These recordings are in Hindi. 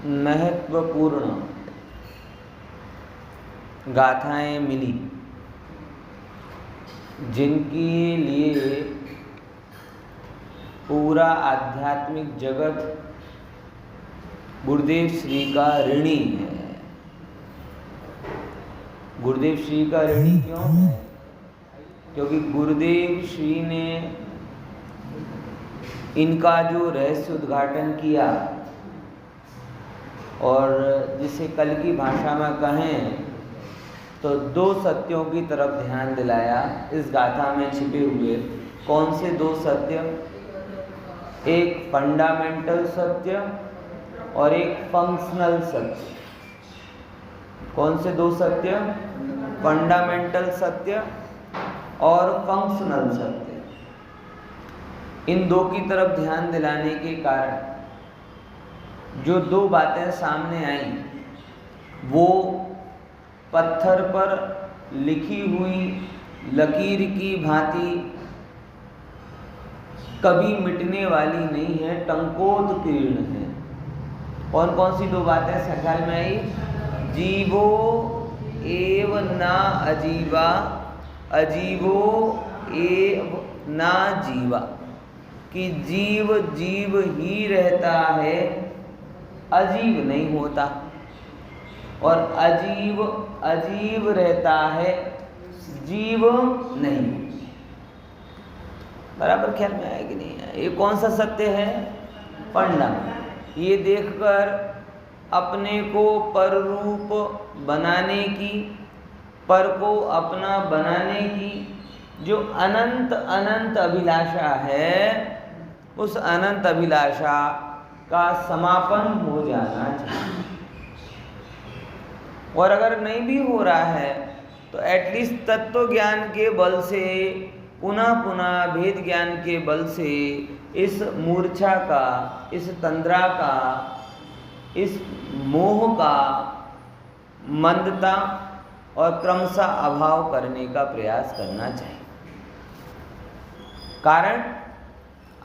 महत्वपूर्ण गाथाएं मिली, जिनके लिए पूरा आध्यात्मिक जगत गुरुदेव श्री का ऋणी है। गुरुदेव श्री का ऋणी क्यों है? क्योंकि गुरुदेव श्री ने इनका जो रहस्य उद्घाटन किया और जिसे कल की भाषा में कहें तो दो सत्यों की तरफ ध्यान दिलाया इस गाथा में छिपे हुए। कौन से दो सत्य? एक फंडामेंटल सत्य और एक फंक्शनल सत्य। कौन से दो सत्य? फंडामेंटल सत्य और फंक्शनल सत्य। इन दो की तरफ ध्यान दिलाने के कारण जो दो बातें सामने आई वो पत्थर पर लिखी हुई लकीर की भांति कभी मिटने वाली नहीं है, टंकोत्कीर्ण है। कौन कौन सी दो बातें ख्याल में आई? जीवो एव ना अजीवा, अजीवो एव ना जीवा, कि जीव जीव ही रहता है, अजीव नहीं होता, और अजीव अजीव रहता है, जीव नहीं। बराबर ख्याल में आया कि नहीं है? ये कौन सा सत्य है? फंडा। ये देखकर अपने को पर रूप बनाने की, पर को अपना बनाने की जो अनंत अनंत अभिलाषा है, उस अनंत अभिलाषा का समापन हो जाना चाहिए। और अगर नहीं भी हो रहा है तो एटलीस्ट तत्व ज्ञान के बल से, पुनः पुनः भेद ज्ञान के बल से इस मूर्छा का, इस तंद्रा का, इस मोह का मंदता और क्रमशः अभाव करने का प्रयास करना चाहिए। कारण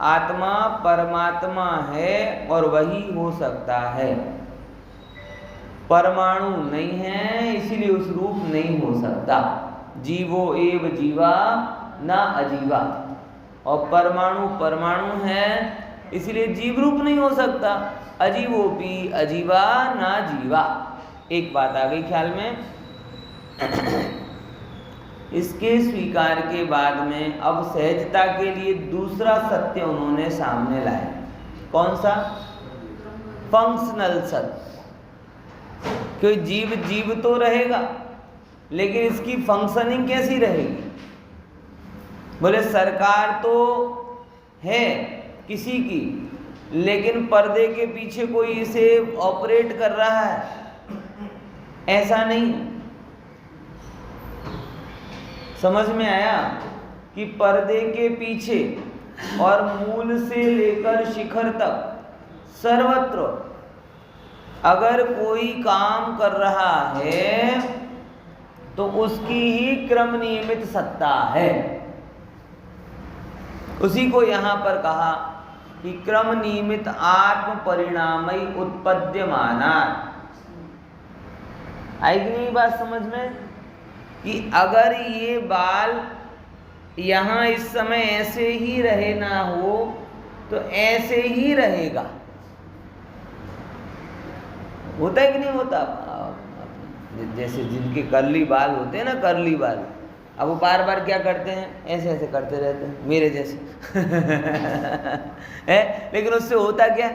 आत्मा परमात्मा है और वही हो सकता है। परमाणु नहीं है, इसीलिए उस रूप नहीं हो सकता। जीवो एव जीवा ना अजीवा, और परमाणु परमाणु है, इसलिए जीव रूप नहीं हो सकता। अजीवोपि अजीवा ना जीवा। एक बात आ गई ख्याल में। इसके स्वीकार के बाद में अब सहजता के लिए दूसरा सत्य उन्होंने सामने लाया। कौन सा? फंक्शनल सत्य। क्योंकि जीव जीव तो रहेगा, लेकिन इसकी फंक्शनिंग कैसी रहेगी? बोले सरकार तो है किसी की, लेकिन पर्दे के पीछे कोई इसे ऑपरेट कर रहा है, ऐसा नहीं। समझ में आया कि पर्दे के पीछे और मूल से लेकर शिखर तक सर्वत्र अगर कोई काम कर रहा है तो उसकी ही क्रम नियमित सत्ता है। उसी को यहाँ पर कहा कि क्रम नियमित आत्म परिणामई उत्पद्यमाना। आई कि नहीं बात समझ में? कि अगर ये बाल यहाँ इस समय ऐसे ही रहे ना हो तो ऐसे ही रहेगा। होता है कि नहीं होता? जैसे जिनके कर्ली बाल होते हैं ना, कर्ली बाल, अब वो बार बार क्या करते हैं? ऐसे ऐसे करते रहते हैं, मेरे जैसे है। लेकिन उससे होता क्या?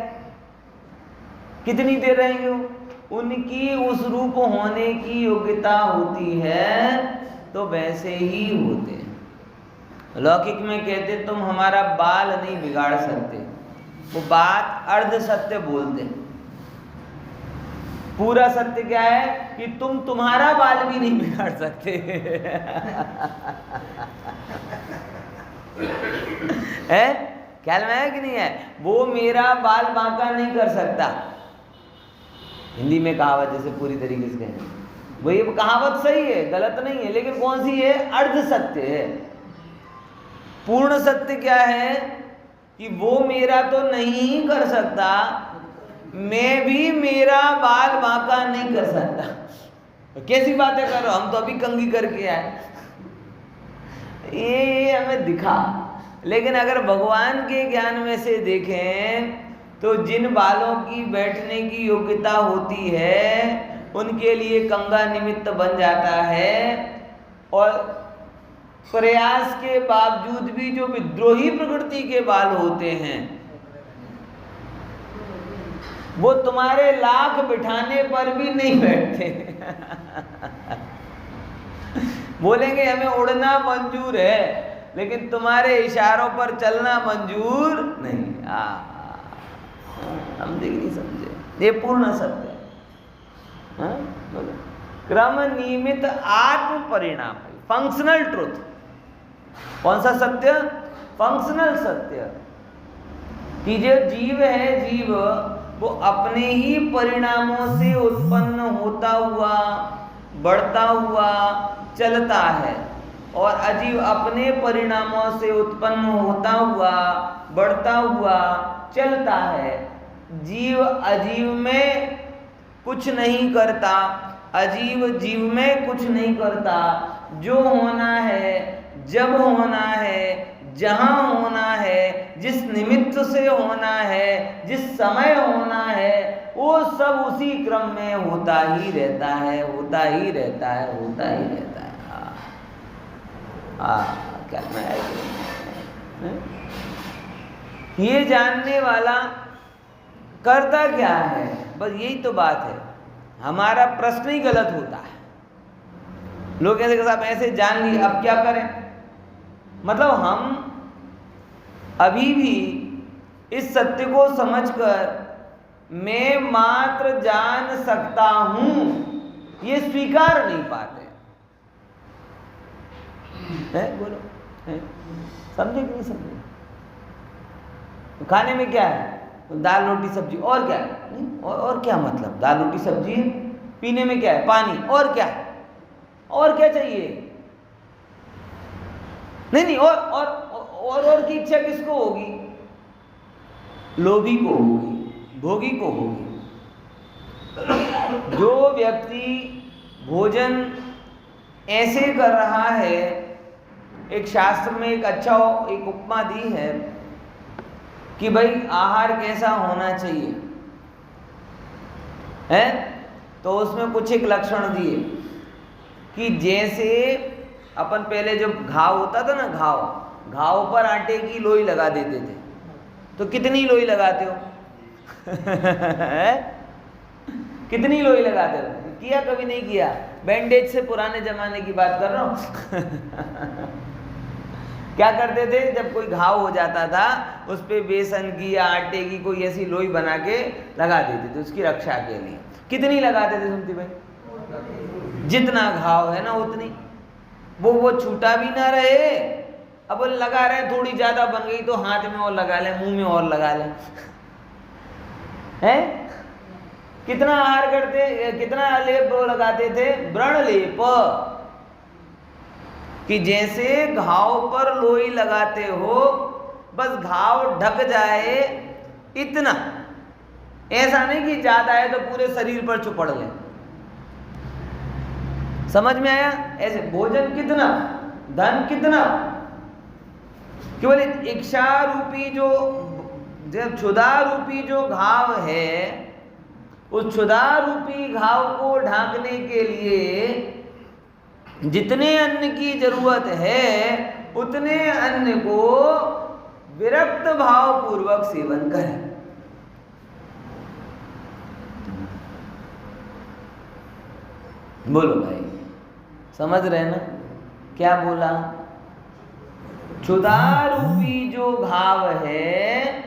कितनी देर रहेंगे वो? उनकी उस रूप होने की योग्यता होती है तो वैसे ही होते हैं। लौकिक में कहते तुम हमारा बाल नहीं बिगाड़ सकते, वो बात अर्ध सत्य बोलते। पूरा सत्य क्या है कि तुम तुम्हारा बाल भी नहीं बिगाड़ सकते है? ख्याल में है कि नहीं है? वो मेरा बाल बांका नहीं कर सकता। हिंदी में कहावत जैसे पूरी तरीके से कहें, वही कहावत सही है, गलत नहीं है, लेकिन कौन सी है? अर्ध सत्य है। पूर्ण सत्य क्या है कि वो मेरा तो नहीं कर सकता, मैं भी मेरा बाल बांका नहीं कर सकता। कैसी बातें कर रहे हो, हम तो अभी कंघी करके आए। ये हमें दिखा, लेकिन अगर भगवान के ज्ञान में से देखें तो जिन बालों की बैठने की योग्यता होती है उनके लिए कंघा निमित्त बन जाता है, और प्रयास के बावजूद भी जो विद्रोही प्रकृति के बाल होते हैं वो तुम्हारे लाख बिठाने पर भी नहीं बैठते। बोलेंगे हमें उड़ना मंजूर है, लेकिन तुम्हारे इशारों पर चलना मंजूर नहीं। हम देख नहीं समझे, ये पूर्ण सत्य है। क्रम नियमित आत्म परिणाम, फंक्शनल ट्रुथ। कौन सा सत्य? फंक्शनल सत्य कि जो जीव है, जीव वो अपने ही परिणामों से उत्पन्न होता हुआ, बढ़ता हुआ चलता है, और अजीव अपने परिणामों से उत्पन्न होता हुआ, बढ़ता हुआ चलता है। जीव अजीव में कुछ नहीं करता, अजीव जीव में कुछ नहीं करता। जो होना है, जब होना है, जहाँ होना है, जिस निमित्त से होना है, जिस समय होना है, वो सब उसी क्रम में होता ही रहता है, होता ही रहता है, होता ही रहता है। क्या मैं ये जानने वाला करता क्या है, बस यही तो बात है। हमारा प्रश्न ही गलत होता है। लोग कहते हैं साहब ऐसे जान लिए, अब क्या करें? मतलब हम अभी भी इस सत्य को समझकर मैं मात्र जान सकता हूं ये स्वीकार नहीं पाते हैं। बोलो, समझे कि नहीं समझे? खाने में क्या है? दाल रोटी सब्जी, और क्या है? नहीं, और क्या मतलब? दाल रोटी सब्जी। पीने में क्या है? पानी, और क्या? और क्या चाहिए? नहीं, और की इच्छा किसको होगी? लोभी को होगी, भोगी को होगी। जो व्यक्ति भोजन ऐसे कर रहा है, एक शास्त्र में एक उपमा दी है कि भाई आहार कैसा होना चाहिए है, तो उसमें कुछ एक लक्षण दिए कि जैसे अपन पहले जब घाव होता था ना, घाव पर आटे की लोई लगा देते थे, तो कितनी लोई लगाते हो? कितनी लोई लगाते हो? किया कभी नहीं किया? बैंडेज से पुराने जमाने की बात कर रहा हूं। क्या करते थे? जब कोई घाव हो जाता था उस पे बेसन की या आटे की कोई ऐसी लोई बना के लगा देते थे उसकी रक्षा के लिए। कितनी लगाते थे सुमति भाई? जितना घाव है ना उतनी, वो छूटा भी ना रहे। अब लगा रहे, थोड़ी ज्यादा बन गई तो हाथ में और लगा ले, मुंह में और लगा ले। हैं? कितना आहार करते, कितना लेप लगाते थे? व्रण लेप, कि जैसे घाव पर लोई लगाते हो, बस घाव ढक जाए इतना, ऐसा नहीं कि ज्यादा है तो पूरे शरीर पर चुपड़ ले। समझ में आया? ऐसे भोजन कितना, धन कितना, केवल इच्छा रूपी जो क्षुधा रूपी जो घाव है, उस क्षुधा रूपी घाव को ढांकने के लिए जितने अन्न की जरूरत है उतने अन्न को विरक्त भाव पूर्वक सेवन करें। बोलो भाई, समझ रहे ना क्या बोला? क्षुधा रूपी जो घाव है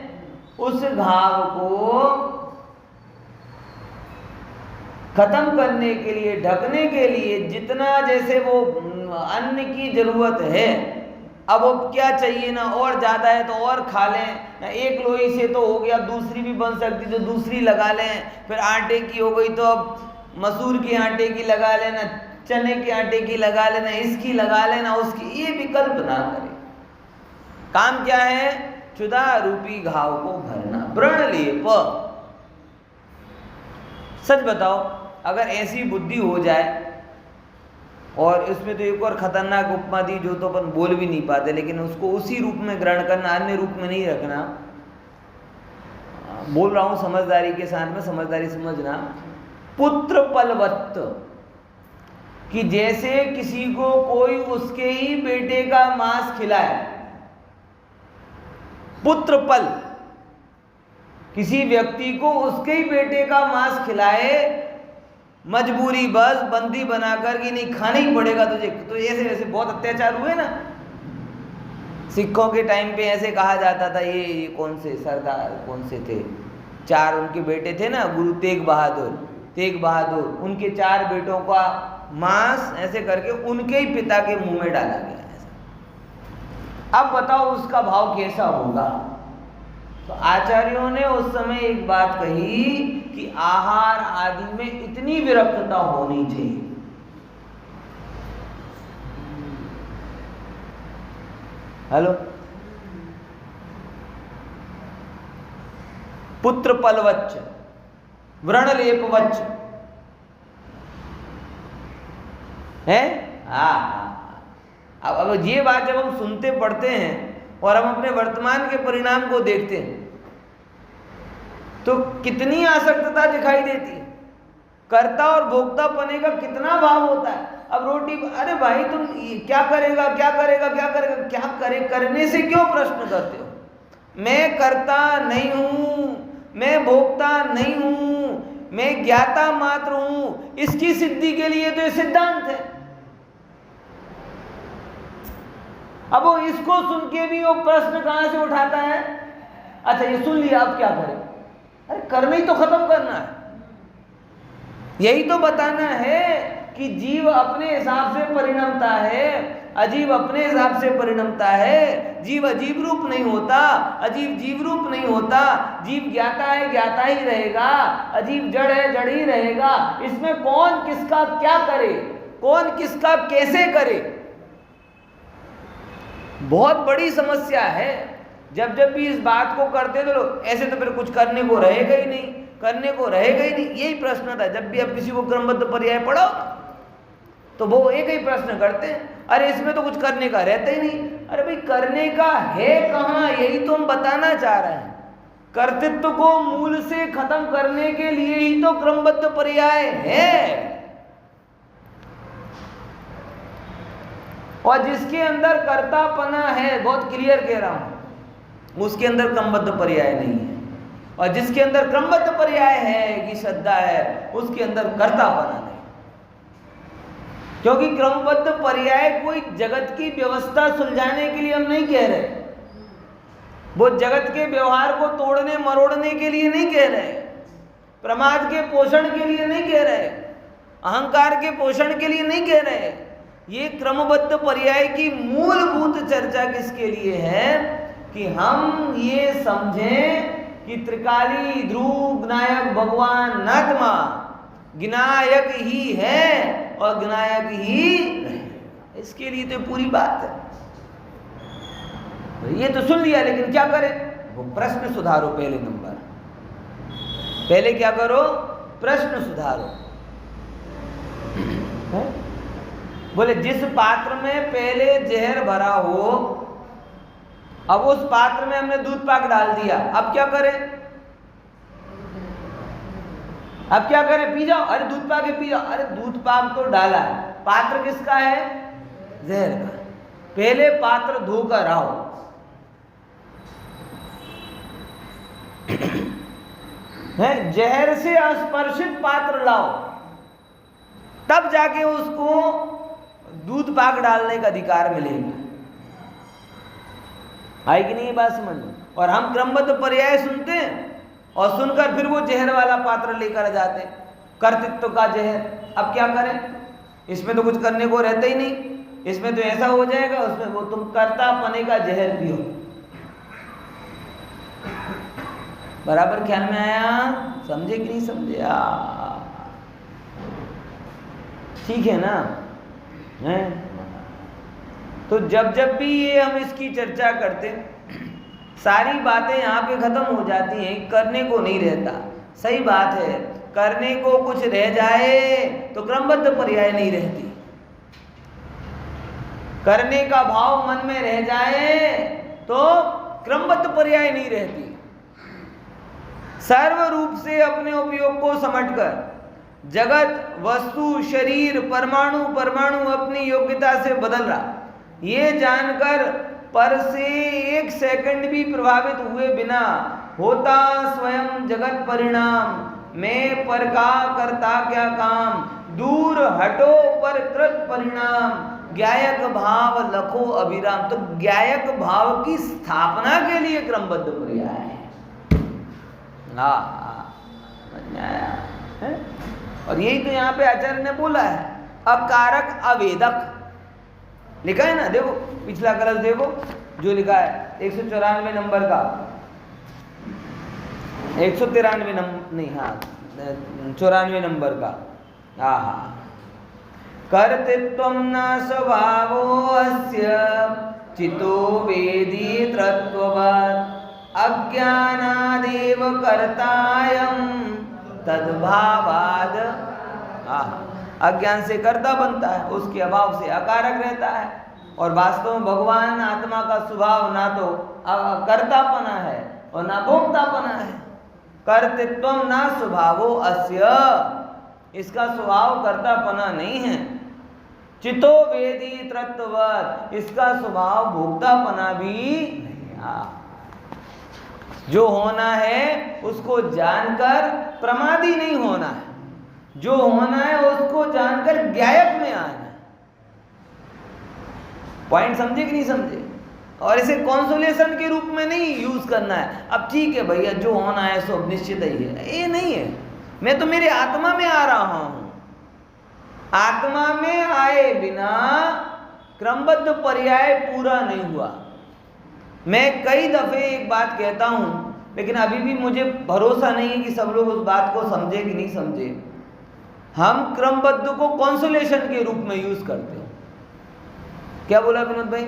उस घाव को खत्म करने के लिए, ढकने के लिए जितना जैसे वो अन्न की जरूरत है, अब वो क्या चाहिए ना, और ज्यादा है तो और खा लें। एक लोई से तो हो गया, दूसरी भी बन सकती तो दूसरी लगा लें। फिर आटे की हो गई तो अब मसूर के आटे की लगा लेना, चने के आटे की लगा लेना, इसकी लगा लेना, उसकी, ये विकल्प ना करें। काम क्या है? क्षुधा रूपी घाव को भरना। व्रण लेप, सच बताओ, अगर ऐसी बुद्धि हो जाए, और इसमें तो एक और खतरनाक उपमा दी जो तो अपन बोल भी नहीं पाते, लेकिन उसको उसी रूप में ग्रहण करना, अन्य रूप में नहीं रखना। बोल रहा हूं समझदारी के साथ में, समझदारी समझना। पुत्र पलवत्त, कि जैसे किसी को कोई उसके ही बेटे का मांस खिलाए, पुत्र पल, किसी व्यक्ति को उसके ही बेटे का मांस खिलाए, मजबूरी बस बंदी बनाकर कि नहीं खाना ही पड़ेगा तुझे। तो ऐसे वैसे बहुत अत्याचार हुए ना, सिखों के टाइम पे ऐसे कहा जाता था। ये कौन से सरदार कौन से थे, 4 उनके बेटे थे ना, गुरु तेग बहादुर, उनके 4 बेटों का मांस ऐसे करके उनके ही पिता के मुंह में डाला गया। ऐसा अब बताओ उसका भाव कैसा होगा। तो आचार्यों ने उस समय एक बात कही कि आहार आदि में इतनी विरक्तता होनी चाहिए। हेलो, पुत्र पलवच्च, व्रणलेपवच्च है। अब ये बात जब हम सुनते पढ़ते हैं और हम अपने वर्तमान के परिणाम को देखते हैं तो कितनी आसक्तता दिखाई देती है। कर्ता और भोक्ता पने का कितना भाव होता है। अब रोटी, अरे भाई तुम क्या करेगा, करने से क्यों प्रश्न करते हो। मैं कर्ता नहीं हूं, मैं भोक्ता नहीं हूं, मैं ज्ञाता मात्र हूं। इसकी सिद्धि के लिए तो ये सिद्धांत है। अब वो इसको सुन के भी वो प्रश्न कहां से उठाता है। अच्छा ये सुन लिया, अब क्या करें। अरे करना ही तो खत्म करना है। यही तो बताना है कि जीव अपने हिसाब से परिणमता है, अजीव अपने हिसाब से परिणमता है। जीव अजीव रूप नहीं होता, अजीव जीव रूप नहीं होता। जीव ज्ञाता है, ज्ञाता ही रहेगा। अजीव जड़ है, जड़ ही रहेगा। इसमें कौन किसका क्या करे, कौन किसका कैसे करे, बहुत बड़ी समस्या है। जब जब भी इस बात को करते तो लोग ऐसे तो फिर कुछ करने को रहेगा ही नहीं, करने को रहेगा ही नहीं। यही प्रश्न था जब भी आप किसी को क्रमबद्ध पर्याय पढ़ाओ तो वो एक ही प्रश्न करते हैं, अरे इसमें तो कुछ करने का रहता ही नहीं। अरे भाई करने का है कहाँ, यही तो हम बताना चाह रहे हैं। कर्तृत्व को मूल से खत्म करने के लिए ही तो क्रमबद्ध पर्याय है। और जिसके अंदर कर्तापना है, बहुत क्लियर कह रहा हूं, उसके अंदर क्रमबद्ध पर्याय नहीं है। और जिसके अंदर क्रमबद्ध पर्याय है कि श्रद्धा है, उसके अंदर कर्तापना नहीं। क्योंकि क्रमबद्ध पर्याय कोई जगत की व्यवस्था सुलझाने के लिए हम नहीं कह रहे, वो जगत के व्यवहार को तोड़ने मरोड़ने के लिए नहीं कह रहे, प्रमाद के पोषण के लिए नहीं कह रहे, अहंकार के पोषण के लिए नहीं कह रहे। ये क्रमबद्ध पर्याय की मूलभूत चर्चा किसके लिए है कि हम ये समझें कि त्रिकाली ध्रुव ज्ञायक भगवान नात्मा ज्ञायक ही है और ज्ञायक ही रहेगा। इसके लिए तो पूरी बात है। ये तो सुन लिया, लेकिन क्या करें, वो प्रश्न सुधारो। पहले नंबर, पहले क्या करो, प्रश्न सुधारो। बोले जिस पात्र में पहले जहर भरा हो, अब उस पात्र में हमने दूध पाक डाल दिया, अब क्या करें, अब क्या करें, पी जाओ। अरे दूध पाक ही पी जाओ। अरे दूध पाक तो डाला है, पात्र किसका है, जहर का। पहले पात्र धोकर आओ। है जहर से अस्पर्शित पात्र लाओ, तब जाके उसको दूध पाक डालने का अधिकार मिलेगा। है कि नहीं बात समझ में। और हम क्रमबद्ध पर्याय सुनते हैं और सुनकर फिर वो जहर वाला पात्र लेकर जाते हैं, कर्तृत्व का जहर। अब क्या करें, इसमें तो कुछ करने को रहता ही नहीं, इसमें तो ऐसा हो जाएगा, उसमें वो तुम कर्ता पने का जहर पियो। बराबर ख्याल में आया, समझे कि नहीं समझे। ठीक है ना है? तो जब जब भी ये हम इसकी चर्चा करते, सारी बातें यहाँ पे खत्म हो जाती हैं, करने को नहीं रहता। सही बात है, करने को कुछ रह जाए तो क्रमबद्ध पर्याय नहीं रहती। करने का भाव मन में रह जाए तो क्रमबद्ध पर्याय नहीं रहती। सर्व रूप से अपने उपयोग को समझकर जगत, वस्तु, शरीर, परमाणु परमाणु अपनी योग्यता से बदल रहा, ये जानकर पर से एक सेकंड भी प्रभावित हुए बिना होता स्वयं जगत परिणाम, मैं पर का करता क्या काम, दूर हटो पर कृत परिणाम, ज्ञायक भाव लखो अभिराम। तो ज्ञायक भाव की स्थापना के लिए क्रमबद्ध पर्याय है। और यही तो यहाँ पे आचार्य ने बोला है, अकारक अवेदक लिखा है ना, देखो पिछला कलश देखो जो लिखा है 194 नंबर का, 193 नंबर नहीं, हाँ 94 नंबर का। कर्तृत्वं न स्वभावो अस्य चितो वेदी तत्त्ववत्, अज्ञानादेव कर्तायं तद्भावाद। अज्ञान से कर्ता बनता है, उसके अभाव से अकारक रहता है। और वास्तव में भगवान आत्मा का स्वभाव ना तो कर्तापना है और ना भोक्तापना है। कर्तृत्वम ना स्वभावो अस्य, इसका स्वभाव कर्तापना नहीं है। चितो वेदी तत्त्ववत्, इसका स्वभाव भोक्तापना भी नहीं है। जो होना है उसको जानकर प्रमादी नहीं होना है, जो होना है उसको जानकर ज्ञायक में आना है। पॉइंट समझे कि नहीं समझे? और इसे कॉन्सोलेशन के रूप में नहीं यूज करना है। अब ठीक है भैया, जो होना है सो निश्चित ही है, ये नहीं है। मैं तो मेरे आत्मा में आ रहा हूं, आत्मा में आए बिना क्रमबद्ध पर्याय पूरा नहीं हुआ। मैं कई दफे एक बात कहता हूं, लेकिन अभी भी मुझे भरोसा नहीं है कि सब लोग उस बात को समझे कि नहीं समझे। हम क्रमबद्ध को कॉन्सोलेशन के रूप में यूज करते हैं। क्या बोला विनोद भाई?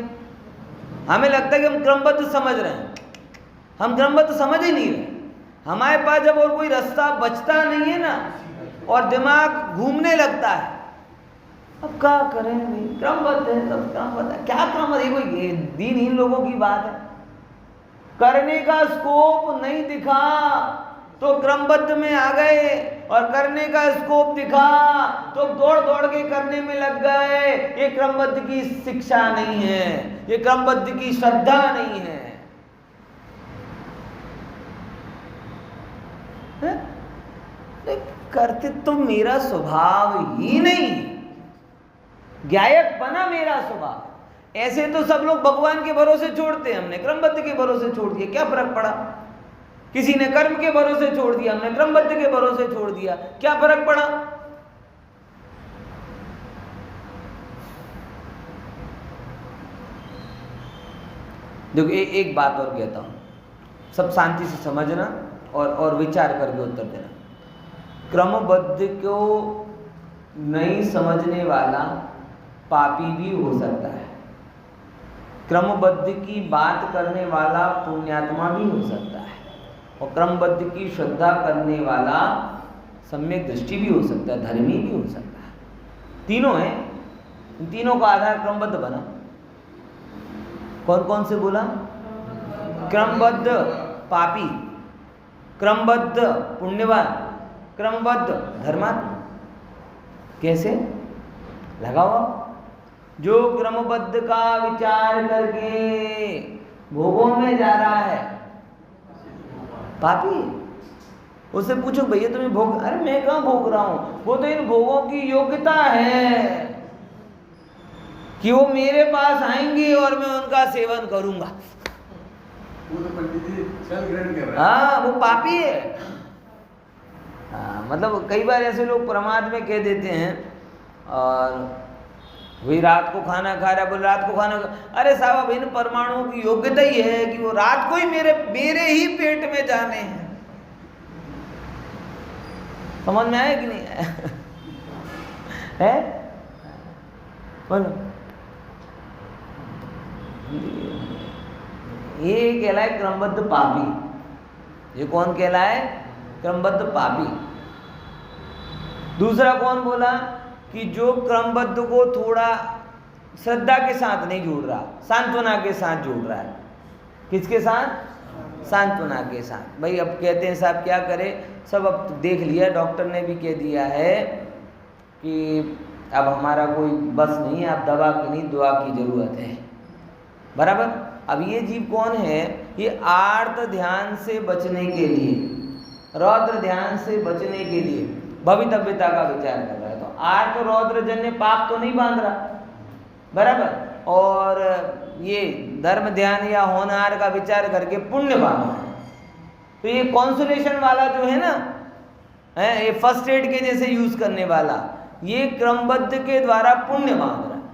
हमें लगता है कि हम क्रमबद्ध समझ रहे हैं, हम क्रमबद्ध समझ ही नहीं रहे। हमारे पास जब और कोई रास्ता बचता नहीं है ना, और दिमाग घूमने लगता है, अब क्या करें भाई, क्रमबद्ध है तब क्रमबद्ध है, क्या क्रमबद्ध? ये कोई दीनहीन लोगों की बात है। करने का स्कोप नहीं दिखा तो क्रमबद्ध में आ गए, और करने का स्कोप दिखा तो दौड़ दौड़ के करने में लग गए। ये क्रमबद्ध की शिक्षा नहीं है, ये क्रमबद्ध की श्रद्धा नहीं है। करते तो मेरा स्वभाव ही नहीं, ज्ञायक बना मेरा स्वभाव। ऐसे तो सब लोग भगवान के भरोसे छोड़ते हैं, हमने क्रमबद्ध के भरोसे छोड़ दिया, क्या फर्क पड़ा? किसी ने कर्म के भरोसे छोड़ दिया, हमने क्रमबद्ध के भरोसे छोड़ दिया, क्या फर्क पड़ा? देखो एक बात और कहता हूं, सब शांति से समझना और विचार करके उत्तर देना। क्रमबद्ध को नहीं समझने वाला पापी भी हो सकता है, क्रमबद्ध की बात करने वाला पुण्यात्मा भी हो सकता है, और क्रमबद्ध की श्रद्धा करने वाला सम्यक दृष्टि भी हो सकता है, धर्मी भी हो सकता है। तीनों हैं, इन तीनों का आधार क्रमबद्ध बना। कौन कौन से बोला? क्रमबद्ध पापी, क्रमबद्ध पुण्यवान, क्रमबद्ध धर्मात्मा। कैसे लगाओ? जो क्रमबद्ध का विचार करके भोगों में जा रहा है पापी। उससे पूछो भैया तुम्हें भोग, अरे मैं कहाँ भोग रहा हूं, वो तो इन भोगों की योग्यता है कि वो मेरे पास आएंगे और मैं उनका सेवन करूंगा। वो तो पंडित जी सेल्फ ग्रहण कर रहा है। हाँ, वो पापी है। हाँ, मतलब कई बार ऐसे लोग प्रमाद में कह देते हैं, और वही रात को खाना खा रहा है, बोले रात को खाना, अरे साहब इन परमाणुओं की योग्यता ही है कि वो रात को ही मेरे ही पेट में जाने हैं। समझ में आया कि नहीं आया? है बोलो। ये कहलाए क्रमबद्ध पापी। ये कौन कहलाए? क्रमबद्ध पापी। दूसरा कौन बोला कि जो क्रमबद्ध को थोड़ा श्रद्धा के साथ नहीं जोड़ रहा, सांत्वना के साथ जोड़ रहा है। किसके साथ? सांत्वना के साथ। भाई अब कहते हैं साहब क्या करें, सब अब देख लिया, डॉक्टर ने भी कह दिया है कि अब हमारा कोई बस नहीं है, अब दवा की नहीं दुआ की जरूरत है, बराबर। अब ये जीव कौन है? ये आर्त ध्यान से बचने के लिए, रौद्र ध्यान से बचने के लिए भवितव्यता का विचार कर रहा है। तो आर्त रौद्र जन्य पाप तो नहीं बांध रहा, बराबर, और ये धर्म ध्यान या होनहार का विचार करके पुण्य बांध रहा है। तो ये कॉन्सोलेशन वाला जो है ना, ये फर्स्ट एड के जैसे यूज करने वाला, ये क्रमबद्ध के द्वारा पुण्य बांध रहा है,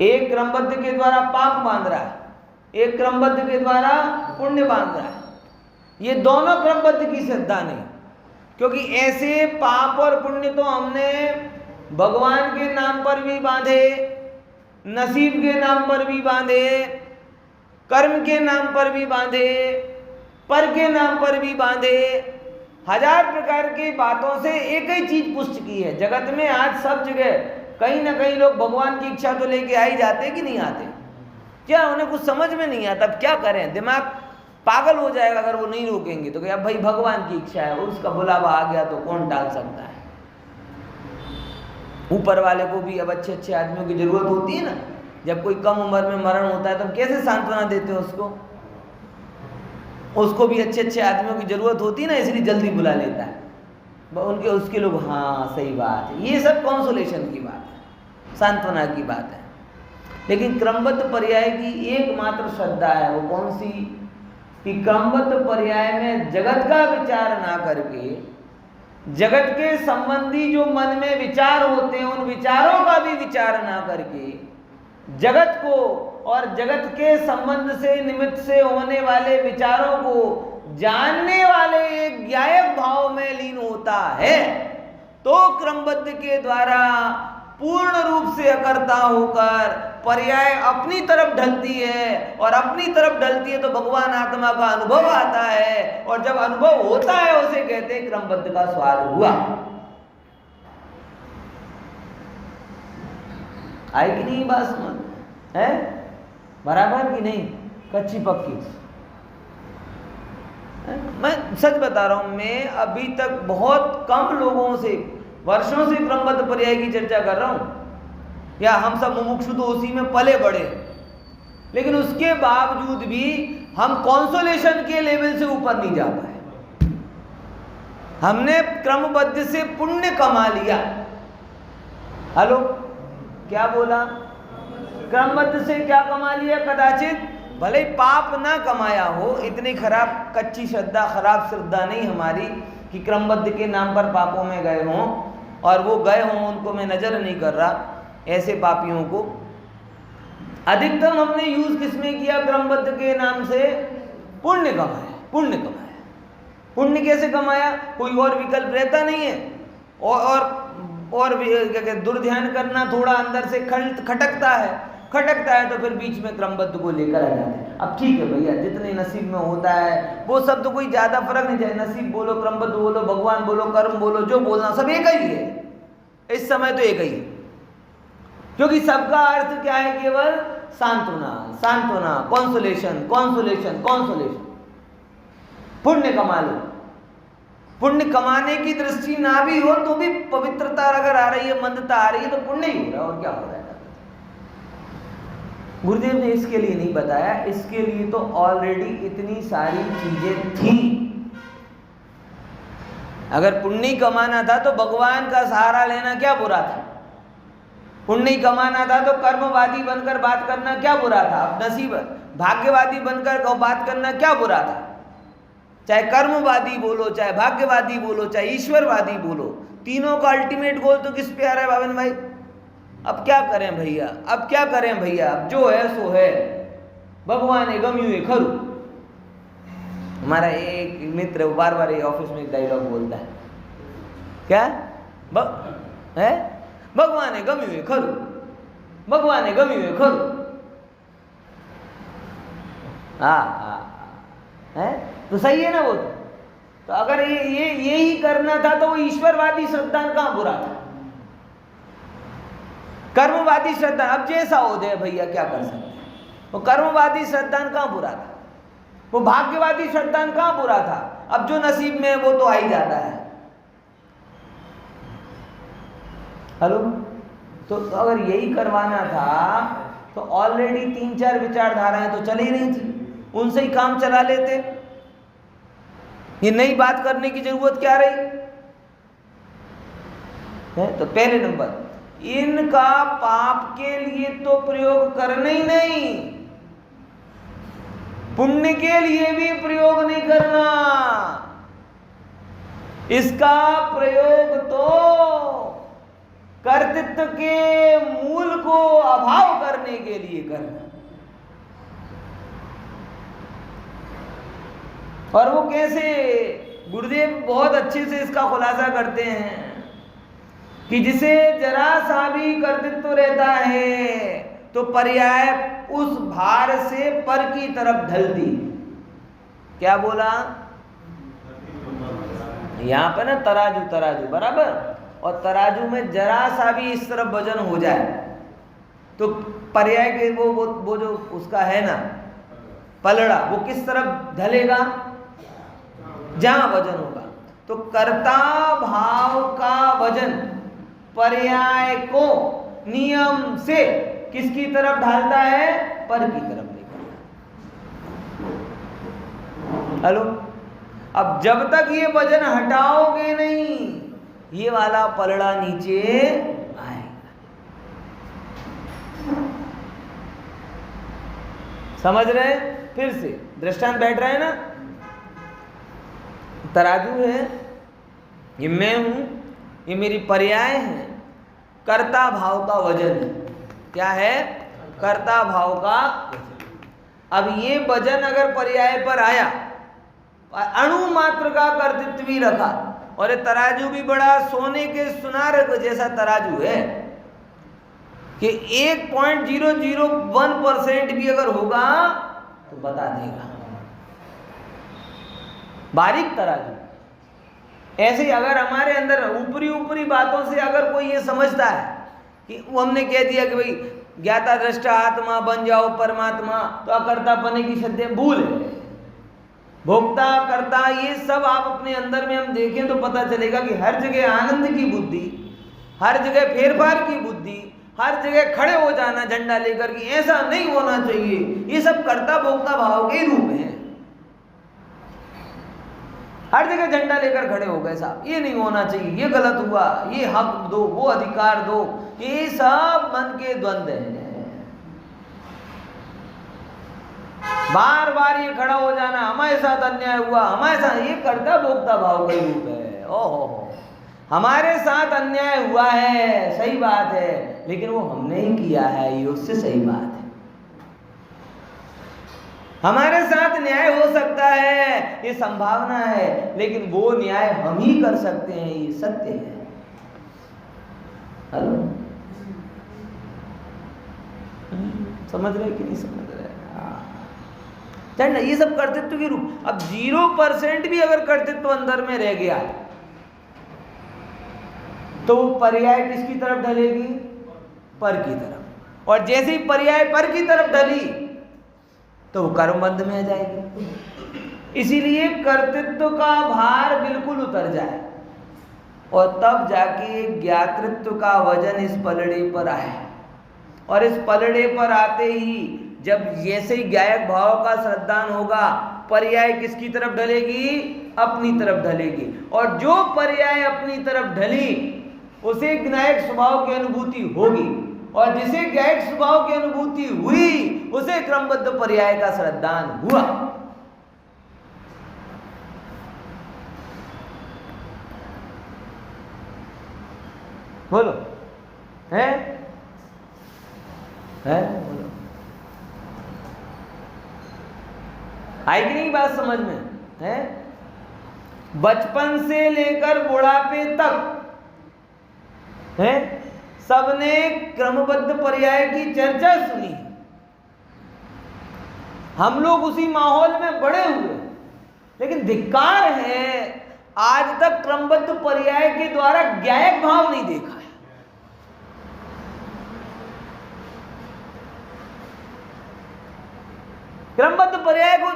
एक क्रमबद्ध के द्वारा पाप बांध रहा है, एक क्रमबद्ध के द्वारा पुण्य बांध रहा है। ये दोनों क्रमबद्ध की श्रद्धा नहीं, क्योंकि ऐसे पाप और पुण्य तो हमने भगवान के नाम पर भी बांधे, नसीब के नाम पर भी बांधे, कर्म के नाम पर भी बांधे, पर के नाम पर भी बांधे, हजार प्रकार की बातों से एक ही चीज पुष्ट की है। जगत में आज सब जगह कहीं ना कहीं लोग भगवान की इच्छा तो लेके आ ही जाते कि नहीं आते? क्या उन्हें कुछ समझ में नहीं आता? अब क्या करें, दिमाग पागल हो जाएगा अगर वो नहीं रोकेंगे तो। क्या भाई भगवान की इच्छा है, उसका बुलावा आ गया तो कौन टाल सकता है? ऊपर वाले को भी अब अच्छे अच्छे आदमियों की जरूरत होती है ना। जब कोई कम उम्र में मरण होता है तो कैसे सांत्वना देते हो उसको भी अच्छे अच्छे आदमियों की जरूरत होती है ना, इसलिए जल्दी बुला लेता है उनके, उसके लोग, हाँ सही बात है। ये सब कॉन्सोलेशन की बात है, सांत्वना की बात है। लेकिन क्रमबद्ध पर्याय की एकमात्र श्रद्धा है, वो कौन सी? कि क्रमबद्ध पर्याय में जगत का विचार ना करके, जगत के संबंधी जो मन में विचार होते हैं उन विचारों का भी विचार ना करके, जगत को और जगत के संबंध से निमित्त से होने वाले विचारों को जानने वाले एक ज्ञायक भाव में लीन होता है, तो क्रमबद्ध के द्वारा पूर्ण रूप से अकर्ता होकर पर्याय अपनी तरफ ढलती है, और अपनी तरफ ढलती है तो भगवान आत्मा का अनुभव आता है, और जब अनुभव होता है उसे कहते हैं क्रमबद्ध का स्वाद हुआ। आई कि नहीं बात समझ है? बराबर की नहीं, कच्ची पक्की। मैं सच बता रहा हूं, मैं अभी तक बहुत कम लोगों से वर्षों से क्रमबद्ध पर्याय की चर्चा कर रहा हूं, या हम सब मुमुक्षु तो उसी में पले बड़े, लेकिन उसके बावजूद भी हम कॉन्सोलेशन के लेवल से ऊपर नहीं जा पाए। हमने क्रमबद्ध से पुण्य कमा लिया। हेलो, क्या बोला? क्रमबद्ध से क्या कमा लिया? कदाचित भले पाप ना कमाया हो, इतनी खराब कच्ची श्रद्धा, खराब श्रद्धा नहीं हमारी कि क्रमबद्ध के नाम पर पापों में गए हों, और वो गए हों उनको मैं नजर नहीं कर रहा, ऐसे पापियों को अधिकतम हमने यूज किसमें किया? क्रमबद्ध के नाम से पुण्य कमाया, पुण्य कमाया। पुण्य कैसे कमाया? कोई और विकल्प रहता नहीं है, और दुर्ध्यान करना थोड़ा अंदर से खटकता है तो फिर बीच में क्रमबद्ध को लेकर आ जाते हैं। अब ठीक है भैया, जितने नसीब में होता है वो सब तो कोई ज्यादा फर्क नहीं जाए, नसीब बोलो, क्रमबद्ध बोलो, भगवान बोलो, कर्म बोलो, जो बोलना सब एक ही है इस समय, तो एक ही है, क्योंकि सबका अर्थ क्या है? केवल सांत्वना, सांत्वना, कॉन्सोलेशन, कॉन्सोलेशन, कॉन्सोलेशन। पुण्य कमा लो। पुण्य कमाने की दृष्टि ना भी हो तो भी पवित्रता अगर आ रही है, मंदता आ रही है, तो पुण्य ही हो रहा है, और क्या हो रहा है? गुरुदेव ने इसके लिए नहीं बताया, इसके लिए तो ऑलरेडी इतनी सारी चीजें थी। अगर पुण्य कमाना था तो भगवान का सहारा लेना क्या बुरा था? पुण्य कमाना था तो कर्मवादी बनकर बात करना क्या बुरा था? अब नसीब भाग्यवादी बनकर बात करना क्या बुरा था? चाहे कर्मवादी बोलो, चाहे भाग्यवादी बोलो, चाहे ईश्वरवादी बोलो, तीनों का अल्टीमेट गोल तो किस पे आ रहा है बावन भाई? अब क्या करें भैया, अब क्या करें भैया, अब जो है सो है, भगवान है गम्यू है खरू। हमारा एक मित्र बार बार ऑफिस में एक डायलॉग बोलता है, क्या है? भगवान है गम्यू है खरू, भगवान है गम्यू है खरू। हाँ, है तो सही है ना वो? तो अगर ये ही करना था तो वो ईश्वरवादी श्रद्धान कहाँ बुरा था? कर्मवादी श्रद्धान, अब जैसा हो जाए भैया क्या कर सकते हैं, वो कर्मवादी श्रद्धान कहाँ बुरा था? वो भाग्यवादी श्रद्धान कहाँ बुरा था? अब जो नसीब में है वो तो आ ही जाता है। हेलो, तो अगर यही करवाना था तो ऑलरेडी 3-4 विचारधाराएं तो चल ही रही थी, उनसे ही काम चला लेते। ये नई बात करने की जरूरत क्या रही है? तो पहले नंबर, इनका पाप के लिए तो प्रयोग करना ही नहीं, पुण्य के लिए भी प्रयोग नहीं करना। इसका प्रयोग तो कर्तृत्व के मूल को अभाव करने के लिए करना। और वो कैसे? गुरुदेव बहुत अच्छे से इसका खुलासा करते हैं कि जिसे जरा सा भी कर्तृत्व रहता है तो पर्याय उस भार से पर की तरफ ढलती। क्या बोला? यहां पर ना तराजू तराजू बराबर, और तराजू में जरा सा भी इस तरफ वजन हो जाए तो पर्याय के वो जो उसका है ना पलड़ा, वो किस तरफ ढलेगा? जहां वजन होगा। तो कर्ता भाव का वजन पर्याय को नियम से किसकी तरफ ढालता है? पर की तरफ लेकर। हेलो, अब जब तक ये वजन हटाओगे नहीं, ये वाला पलड़ा नीचे आएगा। समझ रहे? फिर से दृष्टांत बैठ रहा है ना, तराजू है, ये मैं हूं, ये मेरी पर्याय है, कर्ता भाव का वजन है। क्या है? कर्ता भाव का वजन। अब ये वजन अगर पर्याय पर आया, अणु मात्र का कर्तृत्व भी रखा, और ये तराजू भी बड़ा सोने के सुनार जैसा तराजू है कि 1.001% भी अगर होगा तो बता देगा। बारीक तराजू। ऐसे ही अगर हमारे अंदर ऊपरी ऊपरी बातों से अगर कोई ये समझता है कि वो हमने कह दिया कि भाई ज्ञाता दृष्टा आत्मा बन जाओ परमात्मा, तो अकर्ता बने की सत्य भूल है। भोक्ता कर्ता ये सब आप अपने अंदर में हम देखें तो पता चलेगा कि हर जगह आनंद की बुद्धि, हर जगह फेरफार की बुद्धि, हर जगह खड़े हो जाना झंडा लेकर कि ऐसा नहीं होना चाहिए, ये सब कर्ता भोक्ता भाव के रूप हैं। हर जगह झंडा लेकर खड़े हो गए साहब, ये नहीं होना चाहिए, ये गलत हुआ, ये हक दो, वो अधिकार दो, ये सब मन के द्वंद्व हैं। बार बार ये खड़ा हो जाना, हमारे साथ अन्याय हुआ, हमारे साथ, ये कर्ता भोक्ता भाव का रूप है। ओहो, हमारे साथ अन्याय हुआ है, सही बात है, लेकिन वो हमने ही किया है, ये उससे सही बात है। हमारे साथ न्याय हो सकता है, ये संभावना है, लेकिन वो न्याय हम ही कर सकते हैं, ये सत्य है। हेलो, समझ रहे कि नहीं समझ रहे? ये सब कर्तृत्व के रूप। अब 0% भी अगर कर्तृत्व अंदर में रह गया तो पर्याय किसकी तरफ ढलेगी? पर की तरफ। और जैसे ही पर्याय पर की तरफ ढली तो वो कर्मबंध में आ जाएगी। इसीलिए कर्तृत्व का भार बिल्कुल उतर जाए और तब जाके ज्ञातृत्व का वजन इस पलड़े पर आए। और इस पलड़े पर आते ही जब जैसे ही गायक भाव का श्रद्धान होगा, पर्याय किसकी तरफ ढलेगी? अपनी तरफ ढलेगी। और जो पर्याय अपनी तरफ ढली उसे ज्ञायक स्वभाव की अनुभूति होगी, और जिसे ज्ञायक स्वभाव की अनुभूति हुई उसे क्रमबद्ध पर्याय का श्रद्धान हुआ। बोलो, है बोलो, आई कि नहीं बात समझ में? है बचपन से लेकर बुढ़ापे तक है सबने क्रमबद्ध पर्याय की चर्चा सुनी। हम लोग उसी माहौल में बड़े हुए, लेकिन धिक्कार है आज तक क्रमबद्ध पर्याय के द्वारा ज्ञायक भाव नहीं देखा है। क्रमबद्ध पर्याय को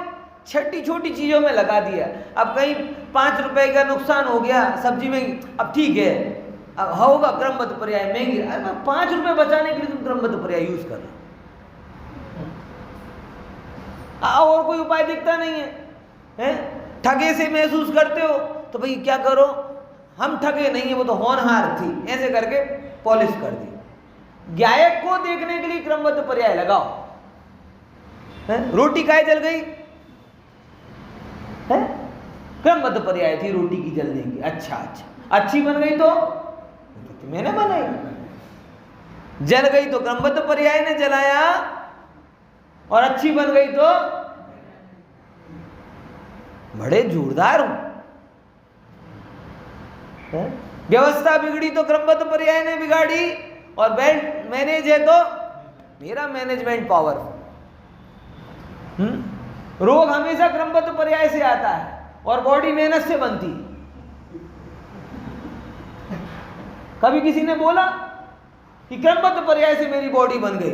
छोटी छोटी चीजों में लगा दिया। अब कहीं 5 रुपए का नुकसान हो गया सब्जी में, अब ठीक है, अब होगा क्रमबद्ध पर्याय महंगी, अरे 5 रुपए बचाने के लिए तुम क्रमबद्ध पर्याय यूज कर रहे हो, और कोई उपाय दिखता नहीं है? ठगे से महसूस करते हो तो भाई क्या करो, हम ठगे नहीं है, वो तो होनहार थी, ऐसे करके पॉलिश कर दी। ज्ञायक को देखने के लिए क्रमबद्ध पर्याय लगाओ। रोटी काहे जल गई? क्रमबद्ध पर्याय थी रोटी की जलने की। अच्छा, अच्छी बन गई तो मैंने बनाई, जल गई तो क्रमबद्ध पर्याय ने जलाया, और अच्छी बन गई तो बड़े जोरदार हूं। व्यवस्था बिगड़ी तो क्रमबद्ध पर्याय ने बिगाड़ी, और वेल मैनेज है तो मेरा मैनेजमेंट पावर। रोग हमेशा क्रमबद्ध पर्याय से आता है, और बॉडी मेहनत से बनती। कभी किसी ने बोला कि क्रमबद्ध पर्याय से मेरी बॉडी बन गई,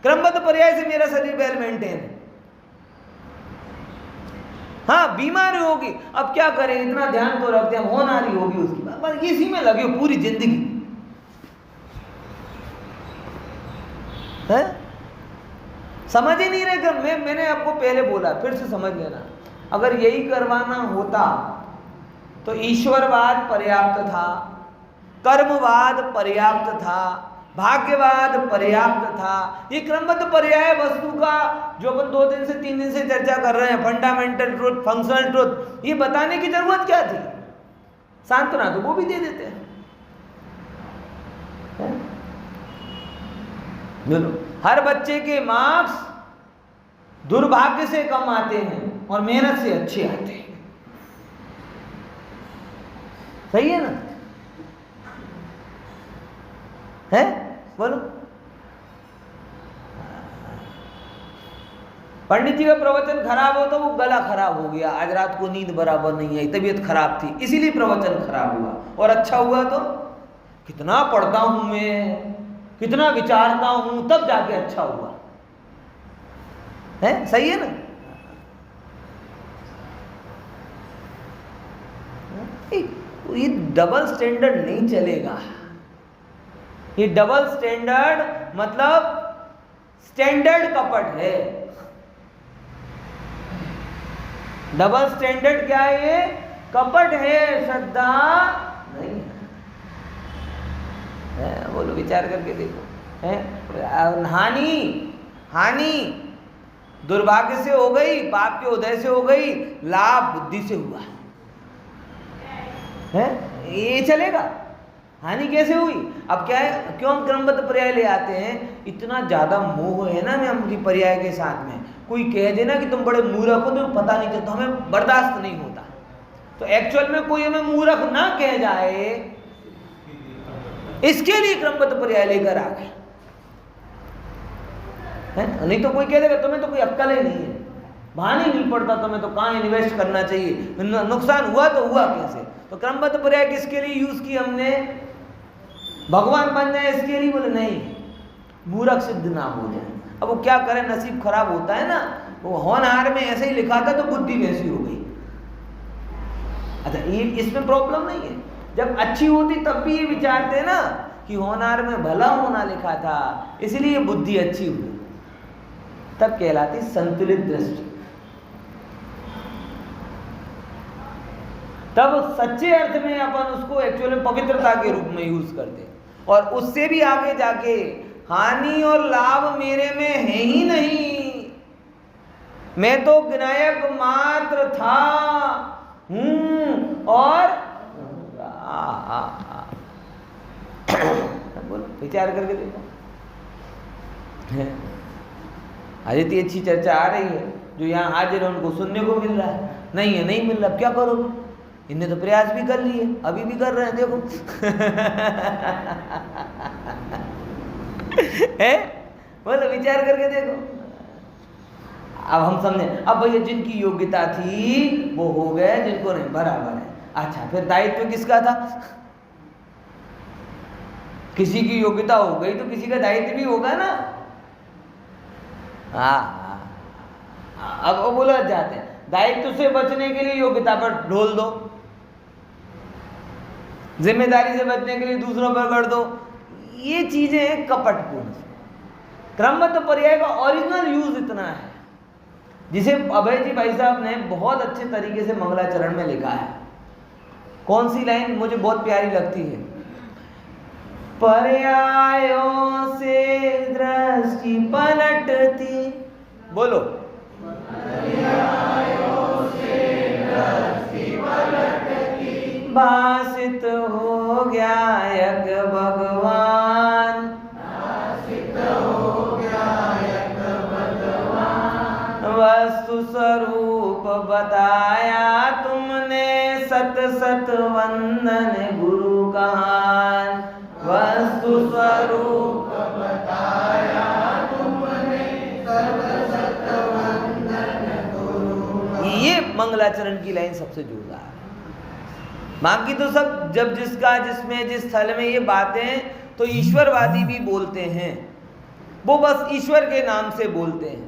क्रमबद्ध पर्याय से मेरा शरीर वेल मेंटेन है? हाँ, बीमारी होगी, अब क्या करें, इतना ध्यान तो रखते हैं, होनहारी होगी उसकी बात, बस इसी में लगे हो पूरी जिंदगी है। समझ ही नहीं रहे। मैंने आपको पहले बोला, फिर से समझ लेना, अगर यही करवाना होता तो ईश्वरवाद पर्याप्त था, कर्मवाद पर्याप्त था, भाग्यवाद पर्याप्त था। ये क्रमबद्ध पर्याय वस्तु का जो अपन 2 दिन से 3 दिन से चर्चा कर रहे हैं, फंडामेंटल ट्रुथ, फंक्शनल ट्रुथ, ये बताने की जरूरत क्या थी? सांत्वना तो वो भी दे देते हैं। हर बच्चे के मार्क्स दुर्भाग्य से कम आते हैं और मेहनत से अच्छे आते हैं। सही है ना? है बोलो। पंडित जी का प्रवचन खराब हो तो वो गला खराब हो गया, आज रात को नींद बराबर नहीं आई, तबीयत खराब थी, इसीलिए प्रवचन खराब हुआ। और अच्छा हुआ तो कितना पढ़ता हूं मैं, कितना विचारता हूं, तब जाके अच्छा हुआ। है सही है ना? ये डबल स्टैंडर्ड नहीं चलेगा। ये डबल स्टैंडर्ड मतलब स्टैंडर्ड कपट है। डबल स्टैंडर्ड क्या है? ये कपट है, श्रद्धा नहीं है। बोलो, विचार करके देखो। है हानि दुर्भाग्य से हो गई, पाप के उदय से हो गई, लाभ बुद्धि से हुआ है, ये चलेगा? हानि कैसे हुई? अब क्या है, क्यों हम क्रमबद्ध पर्याय ले आते हैं? इतना ज्यादा मोह है ना हमें पर्याय के साथ में। कोई कह देना कि तुम बड़े मूर्ख हो, तुम्हें पता नहीं चलता, तो हमें बर्दाश्त नहीं होता। तो एक्चुअल में कोई हमें मूर्ख ना कह जाए, इसके लिए क्रमबद्ध पर्याय लेकर आ गए। नहीं तो कोई कह देगा तुम्हें तो कोई अक्ल ही नहीं है, भान ही नहीं पड़ता, तुम्हें तो कहाँ इन्वेस्ट करना चाहिए, नुकसान हुआ तो हुआ कैसे? तो क्रमबद्ध पर्याय किसके लिए यूज की हमने? भगवान बन जाए इसके लिए? बोले नहीं, मूर्ख सिद्ध ना हो जाए। अब वो क्या करे, नसीब खराब होता है ना। वो होनहार में ऐसे ही लिखा था तो बुद्धि वैसी हो गई। अच्छा, ये इसमें प्रॉब्लम नहीं है। जब अच्छी होती तब भी ये विचारते ना कि होनहार में भला होना लिखा था, इसलिए बुद्धि अच्छी हुई, तब कहलाती संतुलित दृष्टि। तब सच्चे अर्थ में अपन उसको एक्चुअली पवित्रता के रूप में यूज करते। और उससे भी आगे जाके हानि और लाभ मेरे में है ही नहीं, मैं तो विनायक मात्र था हूं और बोलो, विचार करके देखो। आज इतनी अच्छी चर्चा आ रही है, जो यहाँ हाजिर है उनको सुनने को मिल रहा है, नहीं है नहीं मिल रहा, क्या करोगे? इनने तो प्रयास भी कर लिए, अभी भी कर रहे हैं, देखो है? बोलो, विचार करके देखो। अब हम समझे, अब भैया जिनकी योग्यता थी वो हो गए, जिनको नहीं बराबर है। अच्छा, फिर दायित्व किसका था? किसी की योग्यता हो गई तो किसी का दायित्व भी होगा ना। अब वो बोला जाते हैं दायित्व से बचने के लिए योग्यता पर ढोल दो, जिम्मेदारी से बचने के लिए दूसरों पर कर दो। ये चीजें कपटपूर्ण। क्रमबद्ध पर्याय का ओरिजिनल यूज इतना है, जिसे अभय जी भाई साहब ने बहुत अच्छे तरीके से मंगलाचरण में लिखा है। कौन सी लाइन मुझे बहुत प्यारी लगती है? पर्यायों से दृष्टि पलटती, बोलो। पर्यायों से दृष्टि पलटती, भासित हो गायक भगवान, भासित हो गायक भगवान। वस्तु स्वरूप बताया तुमने, सत सत वंदन गुरु कहान। वस्तु स्वरूप बताया तुमने, सत सत वंदन गुरु। ये मंगलाचरण की लाइन सबसे जोरदार है। बाकी तो सब जब जिसका जिसमें जिस स्थल में ये बातें, तो ईश्वरवादी भी बोलते हैं, वो बस ईश्वर के नाम से बोलते हैं।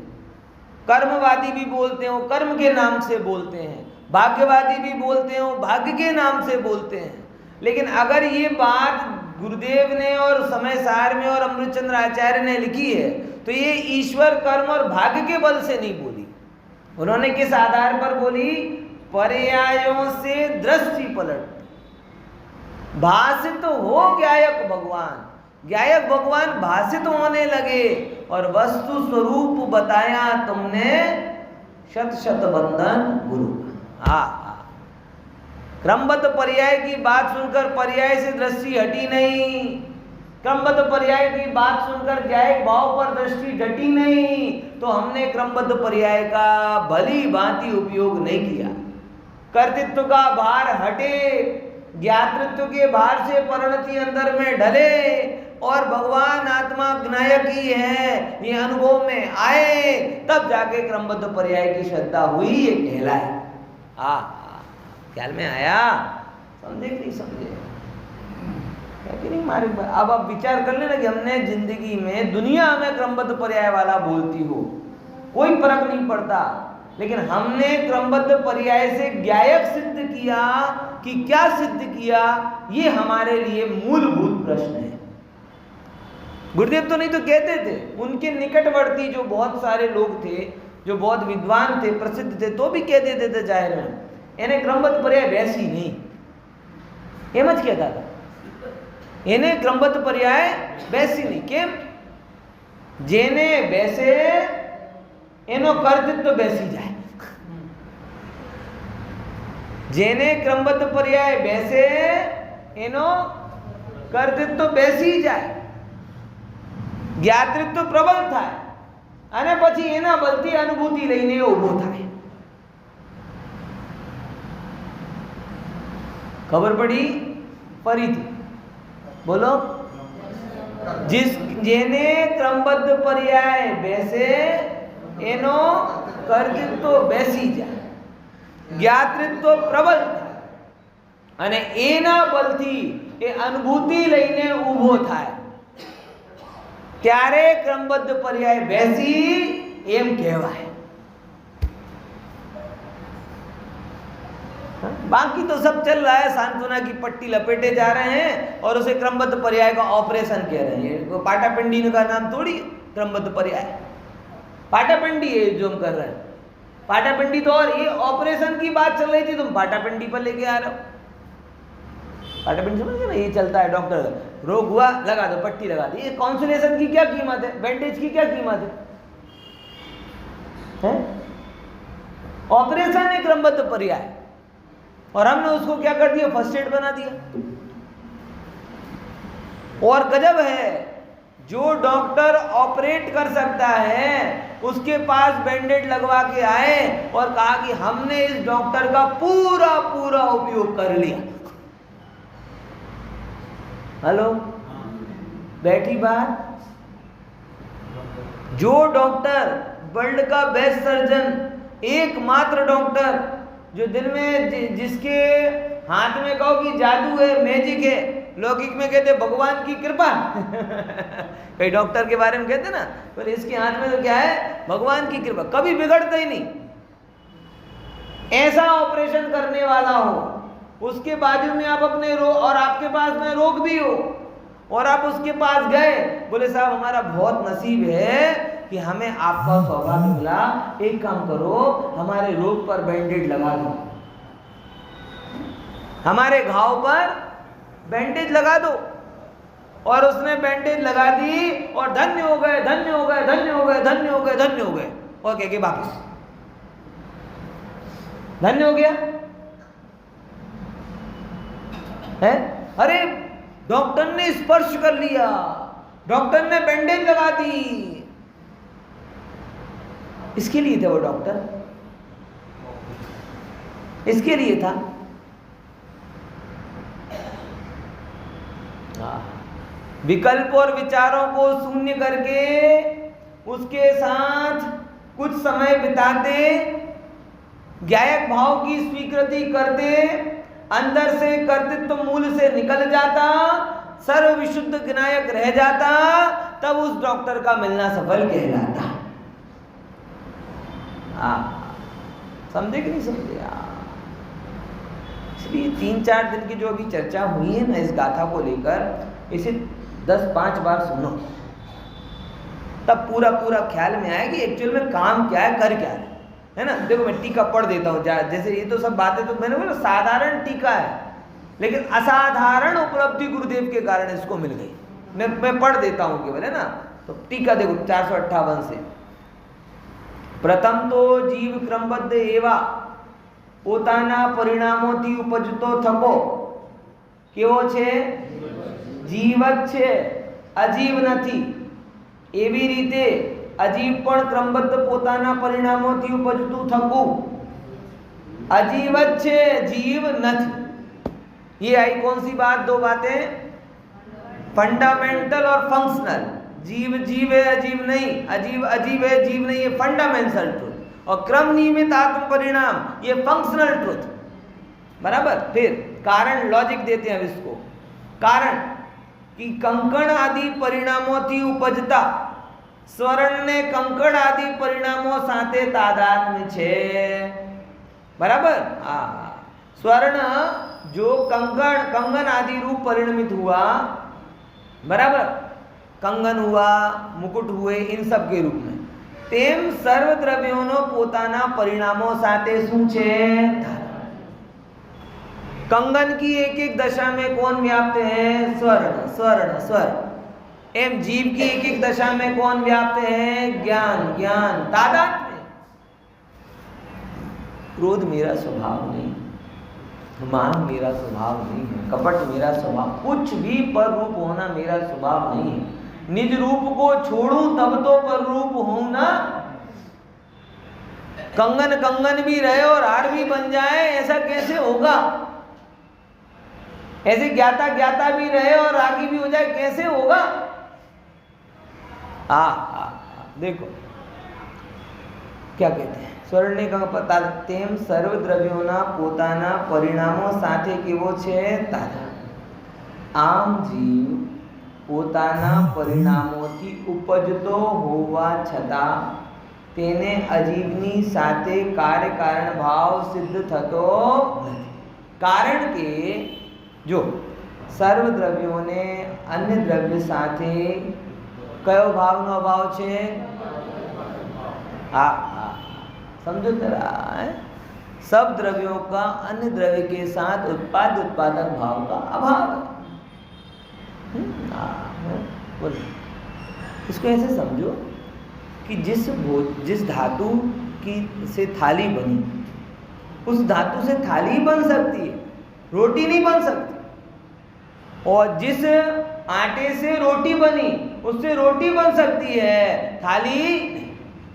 कर्मवादी भी बोलते हैं, वो कर्म के नाम से बोलते हैं। भाग्यवादी भी बोलते हैं, वो भाग्य के नाम से बोलते हैं। लेकिन अगर ये बात गुरुदेव ने और समय सार में और अमृतचंद्र आचार्य ने लिखी है, तो ये ईश्वर, कर्म और भाग्य के बल से नहीं बोली। उन्होंने किस आधार पर बोली? पर्यायों से दृष्टि पलट, भासित हो गायक भगवान। गायक भगवान भासित होने लगे और वस्तु स्वरूप बताया तुमने, शत शत वंदन गुरु। क्रमबद्ध पर्याय की बात सुनकर पर्याय से दृष्टि हटी नहीं, क्रमबद्ध पर्याय की बात सुनकर गायक भाव पर दृष्टि डटी नहीं, तो हमने क्रमबद्ध पर्याय का भली भांति उपयोग नहीं किया। कर्तृत्व का भार हटे, ज्ञातृत्व के भार से परिणति अंदर में ढले और भगवान आत्मा ज्ञायक ही है ये अनुभव में आए, तब जाके क्रमबद्ध पर्याय की श्रद्धा हुई, ये कहलाए। ख्याल में आया? समझे कि नहीं समझे? कि नहीं मारे? अब आप विचार कर लेना कि हमने जिंदगी में, दुनिया हमें क्रमबद्ध पर्याय वाला बोलती हो, कोई फर्क नहीं पड़ता, लेकिन हमने क्रमबद्ध पर्याय से ज्ञायक सिद्ध किया कि क्या सिद्ध किया, ये हमारे लिए मूलभूत प्रश्न है। गुरुदेव तो नहीं तो कहते थे, उनके निकटवर्ती जो बहुत सारे लोग थे, जो बहुत विद्वान थे, प्रसिद्ध थे, तो भी कह देते थे जाहिर में, इन्हें क्रमबद्ध पर्याय वैसी नहीं, एम ज कहता था, इन्हें क्रमबद्ध पर्याय वैसी नहीं। केम? जेने वैसे एनो कर्तृत्व तो बैसी जाए, जेने क्रमबद्ध पर्याय वैसे एनो कर्तृत्व तो बैसी जाए, જ્ઞાતૃત્વ પ્રબળ થાય અને પછી એના બલથી અનુભૂતિ લઈને ઊભો થાય। ખબર પડી? ફરીથી બોલો। જેને ક્રમબદ્ધ પર્યાય બેસે એનો કર્તૃત્વ બેસી જાય, જ્ઞાતૃત્વ પ્રબળ થાય અને એના બલથી એ અનુભૂતિ લઈને ઊભો થાય, ત્યારે क्रमबद्ध पर्याय बैसी एम कहवाय। बाकी तो सब चल रहा है, सांत्वना की पट्टी लपेटे जा रहे हैं और उसे क्रमबद्ध पर्याय का ऑपरेशन कह रहे हैं। पाटापिंडी का नाम थोड़ी क्रमबद्ध पर्याय, पाटापिंडी है जो हम कर रहे हैं। पाटापिंडी तो, और ये ऑपरेशन की बात चल रही थी, तुम पाटापिंडी पर लेके आ रहे हो। पाटापिंडी समझ गए ना, ये चलता है, डॉक्टर रोग हुआ लगा दो, पट्टी लगा दी। ये कॉन्सुलेशन की क्या कीमत है, बैंडेज की क्या कीमत है? ऑपरेशन है क्रमबद्ध पर्याय, और हमने उसको क्या कर दिया, फर्स्ट एड बना दिया। और गजब है, जो डॉक्टर ऑपरेट कर सकता है उसके पास बैंडेड लगवा के आए और कहा कि हमने इस डॉक्टर का पूरा पूरा उपयोग कर लिया। हेलो, बैठी बात। जो डॉक्टर, वर्ल्ड का बेस्ट सर्जन, एकमात्र डॉक्टर जो दिन में जिसके हाथ में कहो कि जादू है, मैजिक है, लौकिक में कहते भगवान की कृपा कई डॉक्टर के बारे में कहते ना, पर इसके हाथ में तो क्या है, भगवान की कृपा, कभी बिगड़ता ही नहीं। ऐसा ऑपरेशन करने वाला हो, उसके बाजू में आप अपने रोग, और आपके पास में रोग भी हो, और आप उसके पास गए, बोले साहब हमारा बहुत नसीब है कि हमें आपका सौभाग्य मिला, एक काम करो हमारे रोग पर बैंडेज लगा दो, हमारे घाव पर बैंडेज लगा दो। और उसने बैंडेज लगा दी और धन्य हो गए, धन्य हो गए, धन्य हो गए, धन्य हो गए, धन्य हो गए, और कह के वापस धन्य हो गया है। अरे डॉक्टर ने स्पर्श कर लिया, डॉक्टर ने बैंडेज लगा दी, इसके लिए था वो डॉक्टर, इसके लिए था। विकल्प और विचारों को शून्य करके उसके साथ कुछ समय बिताते, ज्ञायक भाव की स्वीकृति करते, अंदर से कर्तृत्व मूल से निकल जाता, सर्व विशुद्ध ज्ञायक रह जाता, तब उस डॉक्टर का मिलना सफल कहलाता। समझे कि नहीं समझे? इसलिए 3-4 दिन की जो अभी चर्चा हुई है ना इस गाथा को लेकर, इसे 10-5 बार सुनो, तब पूरा ख्याल में आया कि एक्चुअल में काम क्या है, कर क्या है ना। देखो मैं टीका पढ़ देता हूँ, जैसे ये तो सब बातें तो मैंने बोला साधारण टीका है, लेकिन असाधारण उपलब्धि गुरुदेव के कारण इसको मिल गई। मैं पढ़ देता हूँ केवल, है ना। तो टीका देखो 458 से। प्रथम तो जीव क्रमबद्ध एवा પોતાના પરિણામોથી ઉપજતો થકો કેવો છે? જીવ જ છે, અજીવ નથી। એવી રીતે અજીવ પણ ક્રમબદ્ધ પોતાના પરિણામોથી ઉપજતું થકું અજીવ જ છે, જીવ નથી। ये आई कौन सी बात? 2 बातें, फंडामेंटल और फंक्शनल। जीव जीव है, अजीब नहीं, अजीब अजीब है, जीव नहीं, ये फंडामेंटल ट्रुथ। और क्रम नियमित आत्म परिणाम, ये फंक्शनल ट्रुथ, बराबर। फिर कारण, लॉजिक देते हैं अब इसको। कारण कि कंकण आदि परिणामों थी उपजता स्वर्ण ने कंकण आदि परिणामों साथे तादात्म्य छे, बराबर। स्वर्ण जो कंगन आदि रूप परिणमित हुआ, बराबर, कंगन हुआ, मुकुट हुए, इन सब के रूप में, તેમ સર્વ દ્રવ્યોનો પોતાના પરિણામો સાથે શું છે? कंगन की एक एक दशा में कौन व्याप्त है? स्वर्ण स्वर्ण स्वर्ण। एम जीव की एक एक दशा में कौन व्याप्त है? ज्ञान ज्ञान। तादात्म्य। क्रोध मेरा स्वभाव नहीं, मान मेरा स्वभाव नहीं है, कपट मेरा स्वभाव, कुछ भी पर रूप होना मेरा स्वभाव नहीं है। निज रूप को छोड़ूं तब तो पर रूप हूं ना। कंगन कंगन भी रहे और हार भी बन जाए, ऐसा कैसे होगा? ऐसे ज्ञाता ज्ञाता भी रहे और रागी भी हो जाए, कैसे होगा? देखो क्या कहते हैं, स्वर्णे का पता तेम सर्व द्रव्योना पोताना परिणामों साथे केवो छे ताजा। आम जीव પોતાના પરિણામોથી ઉપજતો હોવા છતાં તેને અજીવની સાથે કાર્યકારણ ભાવ સિદ્ધ થતો નથી। કારણ કે જો સર્વ દ્રવ્યોને અન્ય દ્રવ્ય સાથે કયો ભાવનો અભાવ છે? समझो जरा, सब द्रव्यों का अन्य द्रव्य के साथ उत्पादक भाव का अभाव है। इसको ऐसे समझो कि जिस धातु की से थाली बनी, उस धातु से थाली बन सकती है, रोटी नहीं बन सकती। और जिस आटे से रोटी बनी, उससे रोटी बन सकती है, थाली नहीं।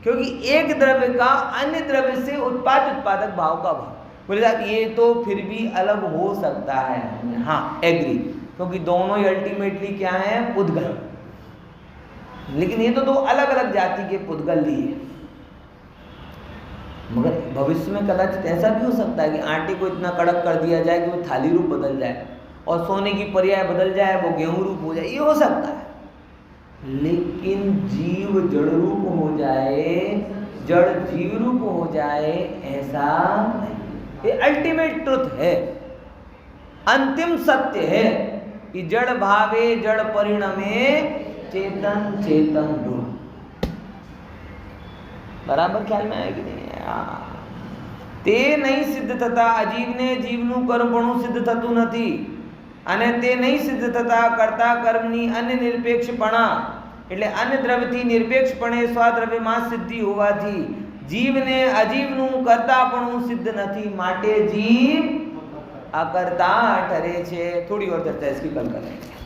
क्योंकि एक द्रव्य का अन्य द्रव्य से उत्पादक भाव का भाव। बोले साहब ये तो फिर भी अलग हो सकता है। हाँ एग्री, क्योंकि दोनों ही अल्टीमेटली क्या है? पुद्गल। लेकिन ये तो दो अलग अलग जाति के पुद्गल लिए। मगर भविष्य में कदाचित ऐसा भी हो सकता है कि आटे को इतना कड़क कर दिया जाए कि वो थाली रूप बदल जाए और सोने की पर्याय बदल जाए, वो गेहूं रूप हो जाए, ये हो सकता है। लेकिन जीव जड़ रूप हो जाए, जड़ जीव रूप हो जाए, ऐसा नहीं। ये अल्टीमेट ट्रुथ है, अंतिम सत्य है कि जड़ भावे जड़ परिणमे चेतन चेतन रूप। बराबर ख्याल में आएगी नहीं? તે નહીં સિદ્ધ થતા અજીવને જીવનું કર્મપણું સિદ્ધ થતું નથી અને તે નહીં સિદ્ધ થતા કર્તા કર્મની અન્ય નિરપેક્ષપણા એટલે અન્ય દ્રવ્યથી નિરપેક્ષપણે સ્વદ્રવ્યમાં સિદ્ધિ હોવાથી જીવને અજીવનું કર્તાપણું સિદ્ધ નથી, માટે જીવ અકર્તા ઠરે છે। थोड़ी और चर्चा इसकी कल करेंगे।